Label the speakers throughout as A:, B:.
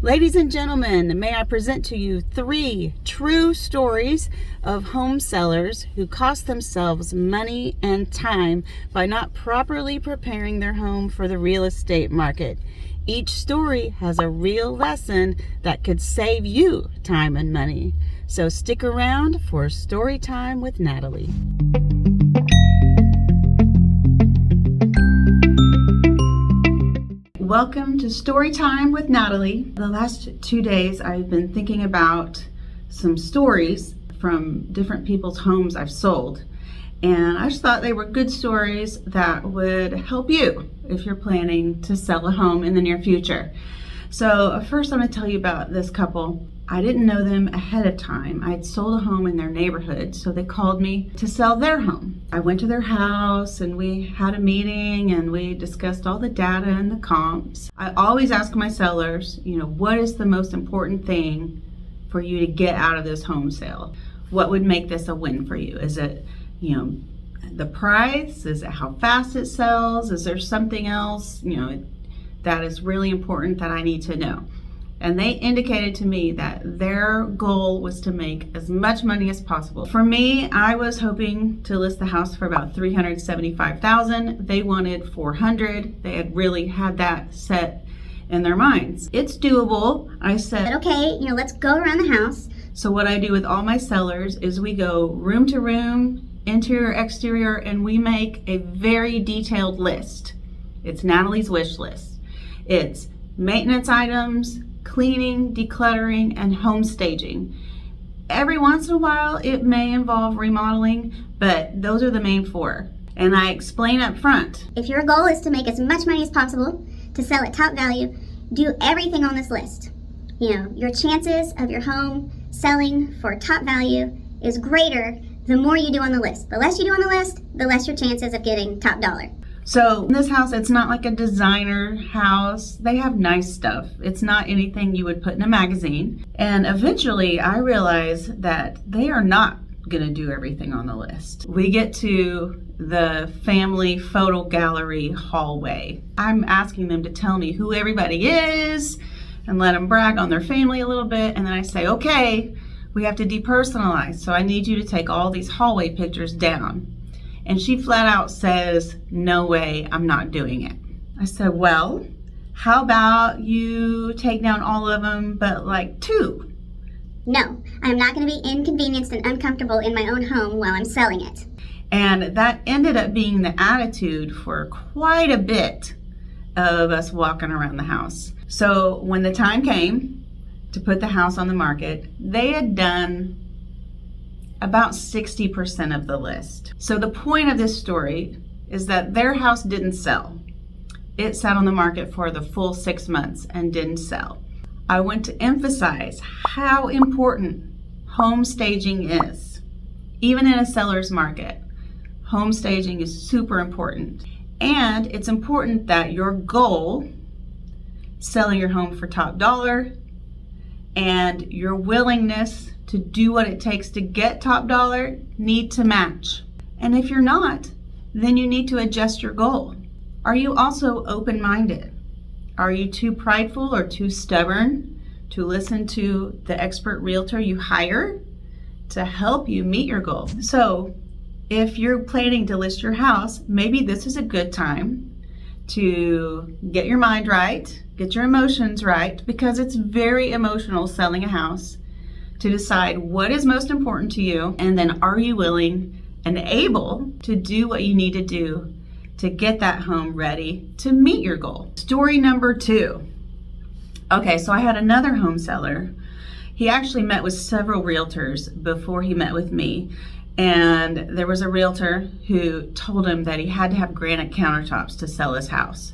A: Ladies and gentlemen, may I present to you 3 true stories of home sellers who cost themselves money and time by not properly preparing their home for the real estate market. Each story has a real lesson that could save you time and money. So stick around for Story Time with Natalie. Welcome to Story Time with Natalie. The last 2 days I've been thinking about some stories from different people's homes I've sold. And I just thought they were good stories that would help you if you're planning to sell a home in the near future. So first I'm going to tell you about this couple. I didn't know them ahead of time. I'd sold a home in their neighborhood, so they called me to sell their home. I went to their house and we had a meeting and we discussed all the data and the comps. I always ask my sellers, what is the most important thing for you to get out of this home sale? What would make this a win for you? Is it, the price? Is it how fast it sells? Is there something else, that is really important that I need to know? And they indicated to me that their goal was to make as much money as possible. For me, I was hoping to list the house for about $375,000. They wanted $400,000. They had really had that set in their minds. It's doable. I said,
B: okay, let's go around the house.
A: So what I do with all my sellers is we go room to room, interior, exterior, and we make a very detailed list. It's Natalie's wish list. It's maintenance items, cleaning, decluttering, and home staging. Every once in a while, it may involve remodeling, but those are the main 4. And I explain up front.
B: If your goal is to make as much money as possible, to sell at top value, do everything on this list. Your chances of your home selling for top value is greater the more you do on the list. The less you do on the list, the less your chances of getting top dollar.
A: So in this house, it's not like a designer house. They have nice stuff. It's not anything you would put in a magazine. And eventually I realized that they are not gonna do everything on the list. We get to the family photo gallery hallway. I'm asking them to tell me who everybody is and let them brag on their family a little bit. And then I say, okay, we have to depersonalize. So I need you to take all these hallway pictures down. And she flat out says, no way, I'm not doing it. I said, well, how about you take down all of them, but like 2?
B: No, I'm not going to be inconvenienced and uncomfortable in my own home while I'm selling it.
A: And that ended up being the attitude for quite a bit of us walking around the house. So when the time came to put the house on the market, they had done about 60% of the list. So the point of this story is that their house didn't sell. It sat on the market for the full 6 months and didn't sell. I want to emphasize how important home staging is. Even in a seller's market, home staging is super important. And it's important that your goal, selling your home for top dollar, and your willingness to do what it takes to get top dollar need to match. And if you're not, then you need to adjust your goal. Are you also open-minded? Are you too prideful or too stubborn to listen to the expert realtor you hire to help you meet your goal? So if you're planning to list your house, maybe this is a good time to get your mind right, get your emotions right, because it's very emotional selling a house, to decide what is most important to you, and then are you willing and able to do what you need to do to get that home ready to meet your goal. Story number 2. Okay, so I had another home seller. He actually met with several realtors before he met with me, and there was a realtor who told him that he had to have granite countertops to sell his house.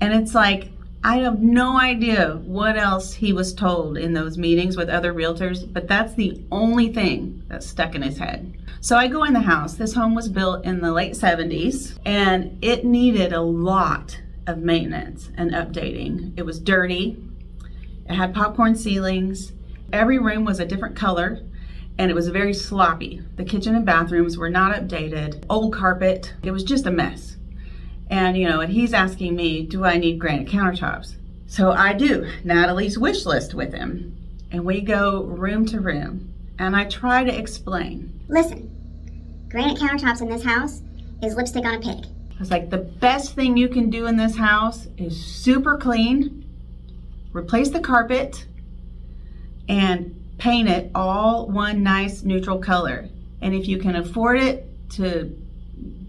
A: And it's like, I have no idea what else he was told in those meetings with other realtors, but that's the only thing that stuck in his head. So I go in the house. This home was built in the late 70s, and it needed a lot of maintenance and updating. It was dirty. It had popcorn ceilings. Every room was a different color, and it was very sloppy. The kitchen and bathrooms were not updated. Old carpet. It was just a mess. And, and he's asking me, do I need granite countertops? So I do Natalie's wish list with him, and we go room to room, and I try to explain.
B: Listen, granite countertops in this house is lipstick on a pig.
A: I was like, the best thing you can do in this house is super clean, replace the carpet, and paint it all one nice neutral color. And if you can afford it, to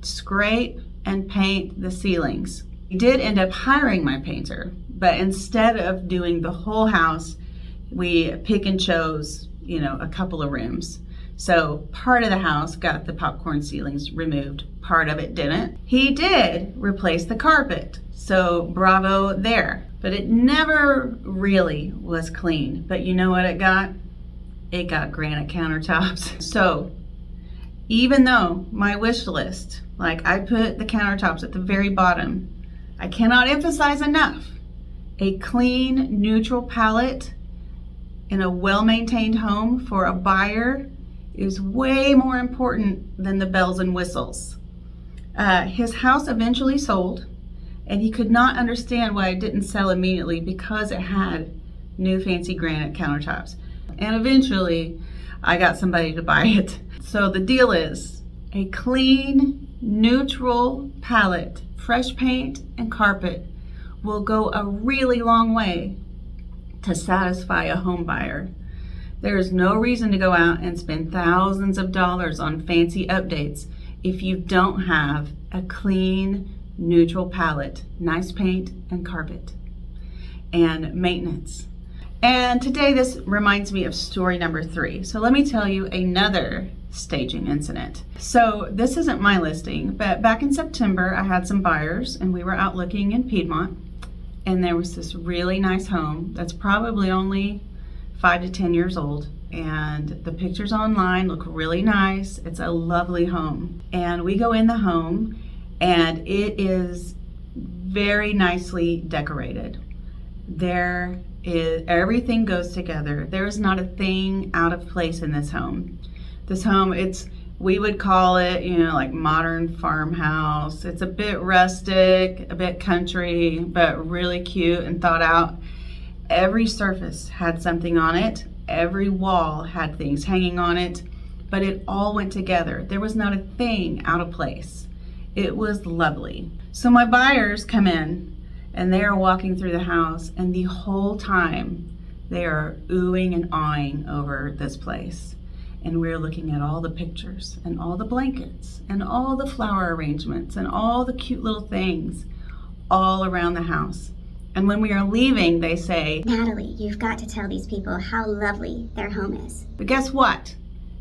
A: scrape and paint the ceilings. We did end up hiring my painter, but instead of doing the whole house, we pick and chose, a couple of rooms. So part of the house got the popcorn ceilings removed, part of it didn't. He did replace the carpet, so bravo there. But it never really was clean. But you know what it got? It got granite countertops. So even though my wish list, like I put the countertops at the very bottom, I cannot emphasize enough, a clean, neutral palette in a well-maintained home for a buyer is way more important than the bells and whistles. His house eventually sold, and he could not understand why it didn't sell immediately because it had new fancy granite countertops. And eventually, I got somebody to buy it. So the deal is a clean, neutral palette, fresh paint and carpet will go a really long way to satisfy a home buyer. There is no reason to go out and spend thousands of dollars on fancy updates if you don't have a clean, neutral palette, nice paint and carpet, and maintenance. And today this reminds me of story number 3. So let me tell you another staging incident. So this isn't my listing, but back in September I had some buyers and we were out looking in Piedmont, and there was this really nice home that's probably only 5 to 10 years old, and the pictures online look really nice. It's a lovely home, and we go in the home and it is very nicely decorated. There is, everything goes together. There is not a thing out of place in this home. This home, we would call it, like modern farmhouse. It's a bit rustic, a bit country, but really cute and thought out. Every surface had something on it. Every wall had things hanging on it, but it all went together. There was not a thing out of place. It was lovely. So my buyers come in and they are walking through the house, and the whole time they are oohing and awing over this place. And we're looking at all the pictures and all the blankets and all the flower arrangements and all the cute little things all around the house. And when we are leaving, they say,
B: Natalie, you've got to tell these people how lovely their home is.
A: But guess what?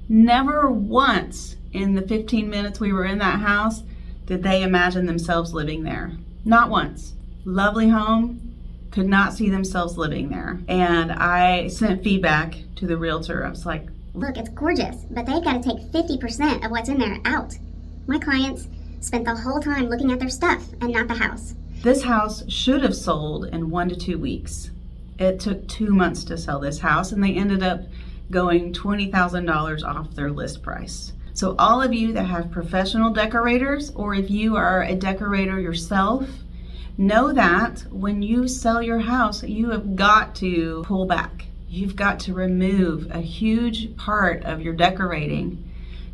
A: Never once in the 15 minutes we were in that house did they imagine themselves living there. Not once. Lovely home, could not see themselves living there. And I sent feedback to the realtor. I was like,
B: look, it's gorgeous, but they've got to take 50% of what's in there out. My clients spent the whole time looking at their stuff and not the house.
A: This house should have sold in 1 to 2 weeks. It took 2 months to sell this house, and they ended up going $20,000 off their list price. So all of you that have professional decorators, or if you are a decorator yourself, know that when you sell your house, you have got to pull back. You've got to remove a huge part of your decorating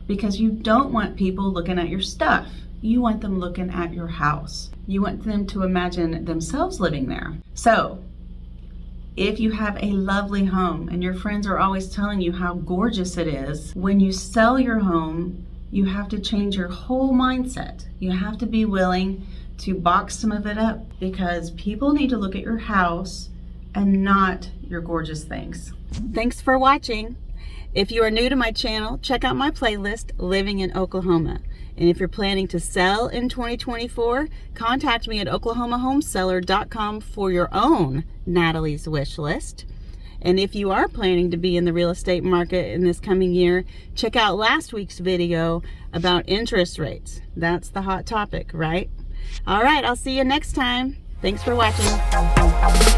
A: because you don't want people looking at your stuff. You want them looking at your house. You want them to imagine themselves living there. So if you have a lovely home and your friends are always telling you how gorgeous it is, when you sell your home, you have to change your whole mindset. You have to be willing to box some of it up because people need to look at your house and not your gorgeous things. Thanks for watching. If you are new to my channel, check out my playlist, Living in Oklahoma. And if you're planning to sell in 2024, contact me at oklahomahomeseller.com for your own Natalie's wish list. And if you are planning to be in the real estate market in this coming year, check out last week's video about interest rates. That's the hot topic, right? All right, I'll see you next time. Thanks for watching.